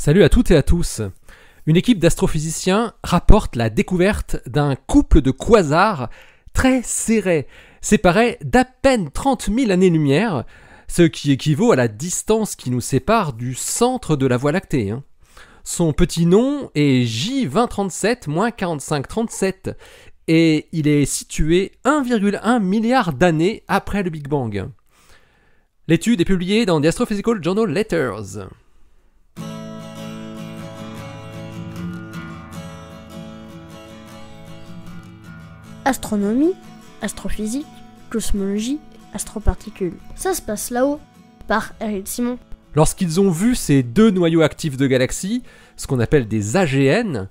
Salut à toutes et à tous. Une équipe d'astrophysiciens rapporte la découverte d'un couple de quasars très serrés, séparés d'à peine 30 000 années-lumière, ce qui équivaut à la distance qui nous sépare du centre de la Voie lactée. Son petit nom est J2037-4537 et il est situé 1,1 milliard d'années après le Big Bang. L'étude est publiée dans The Astrophysical Journal Letters. Astronomie, astrophysique, cosmologie, astroparticules. Ça se passe là-haut, par Eric Simon. Lorsqu'ils ont vu ces deux noyaux actifs de galaxies, ce qu'on appelle des AGN,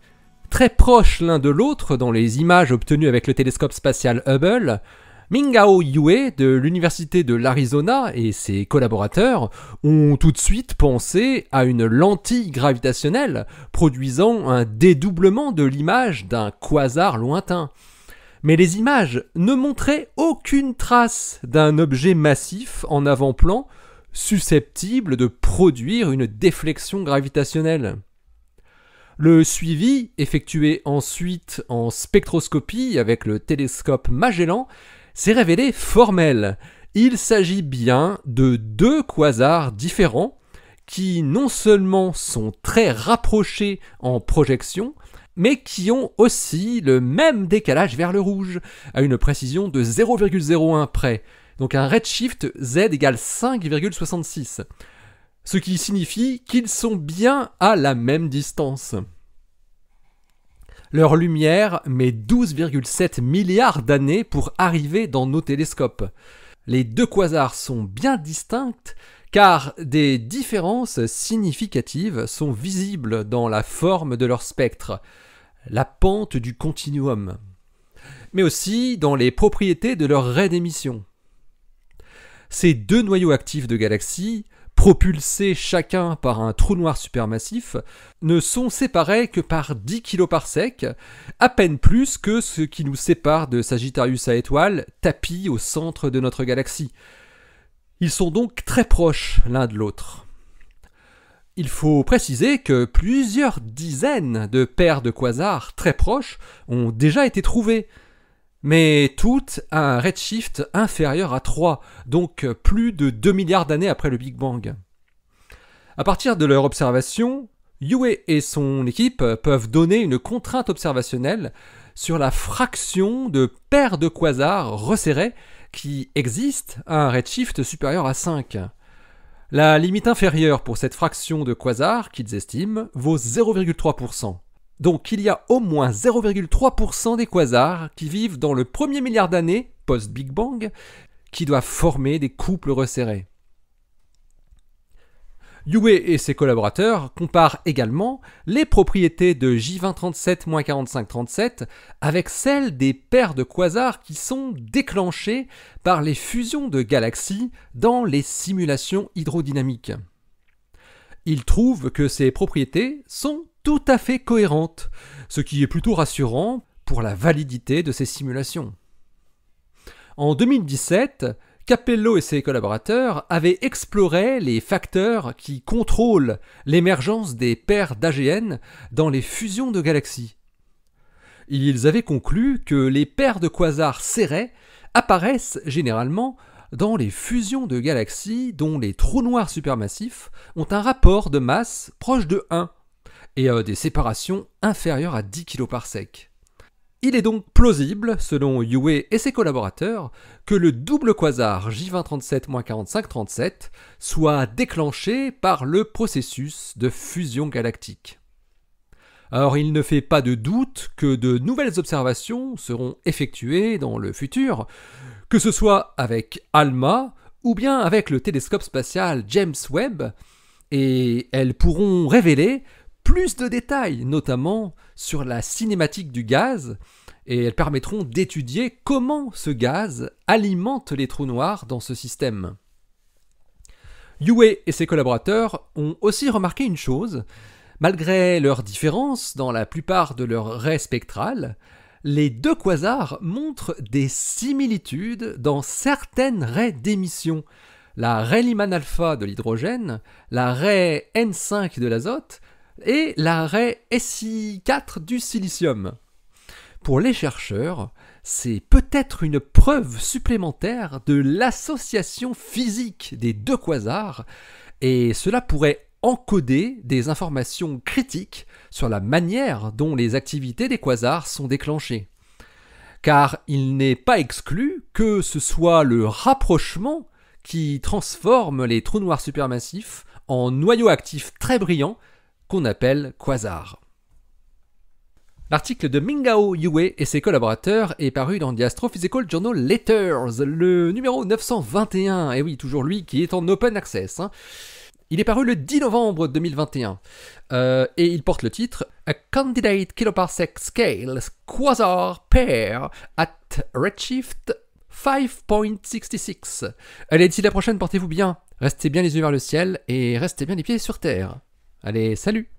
très proches l'un de l'autre dans les images obtenues avec le télescope spatial Hubble, Ming-Hao Yue de l'Université de l'Arizona et ses collaborateurs ont tout de suite pensé à une lentille gravitationnelle produisant un dédoublement de l'image d'un quasar lointain. Mais les images ne montraient aucune trace d'un objet massif en avant-plan susceptible de produire une déflexion gravitationnelle. Le suivi, effectué ensuite en spectroscopie avec le télescope Magellan, s'est révélé formel. Il s'agit bien de deux quasars différents qui non seulement sont très rapprochés en projection, mais qui ont aussi le même décalage vers le rouge, à une précision de 0,01 près, donc un redshift Z égale 5,66, ce qui signifie qu'ils sont bien à la même distance. Leur lumière met 12,7 milliards d'années pour arriver dans nos télescopes. Les deux quasars sont bien distincts, car des différences significatives sont visibles dans la forme de leur spectre, la pente du continuum, mais aussi dans les propriétés de leur raie d'émission. Ces deux noyaux actifs de galaxies, propulsés chacun par un trou noir supermassif, ne sont séparés que par 10 kPa, à peine plus que ce qui nous sépare de Sagittarius A étoile, tapis au centre de notre galaxie. Ils sont donc très proches l'un de l'autre. Il faut préciser que plusieurs dizaines de paires de quasars très proches ont déjà été trouvées, mais toutes à un redshift inférieur à 3, donc plus de 2 milliards d'années après le Big Bang. À partir de leur observation, Yue et son équipe peuvent donner une contrainte observationnelle sur la fraction de paires de quasars resserrés qui existent à un redshift supérieur à 5. La limite inférieure pour cette fraction de quasars qu'ils estiment vaut 0,3%. Donc il y a au moins 0,3% des quasars qui vivent dans le premier milliard d'années post-Big Bang qui doivent former des couples resserrés. Yue et ses collaborateurs comparent également les propriétés de J2037-4537 avec celles des paires de quasars qui sont déclenchées par les fusions de galaxies dans les simulations hydrodynamiques. Ils trouvent que ces propriétés sont tout à fait cohérentes, ce qui est plutôt rassurant pour la validité de ces simulations. En 2017, Capello et ses collaborateurs avaient exploré les facteurs qui contrôlent l'émergence des paires d'AGN dans les fusions de galaxies. Ils avaient conclu que les paires de quasars serrés apparaissent généralement dans les fusions de galaxies dont les trous noirs supermassifs ont un rapport de masse proche de 1 et des séparations inférieures à 10 kPa. Il est donc plausible, selon Yue et ses collaborateurs, que le double quasar J2037-4537 soit déclenché par le processus de fusion galactique. Alors il ne fait pas de doute que de nouvelles observations seront effectuées dans le futur, que ce soit avec ALMA ou bien avec le télescope spatial James Webb, et elles pourront révéler plus de détails, notamment sur la cinématique du gaz, et elles permettront d'étudier comment ce gaz alimente les trous noirs dans ce système. Yue et ses collaborateurs ont aussi remarqué une chose: malgré leurs différences dans la plupart de leurs raies spectrales, les deux quasars montrent des similitudes dans certaines raies d'émission. La raie Lyman alpha de l'hydrogène, la raie N5 de l'azote, et l'arrêt SI4 du silicium. Pour les chercheurs, c'est peut-être une preuve supplémentaire de l'association physique des deux quasars, et cela pourrait encoder des informations critiques sur la manière dont les activités des quasars sont déclenchées. Car il n'est pas exclu que ce soit le rapprochement qui transforme les trous noirs supermassifs en noyaux actifs très brillants qu'on appelle quasars. L'article de Mingao Yue et ses collaborateurs est paru dans The Astrophysical Journal Letters, le numéro 921, et oui, toujours lui qui est en open access. Il est paru le 10 novembre 2021, et il porte le titre « A Candidate Kiloparsec Scale Quasar Pair at Redshift 5.66 ». Allez, d'ici la prochaine, portez-vous bien, restez bien les yeux vers le ciel, et restez bien les pieds sur terre. Allez, salut!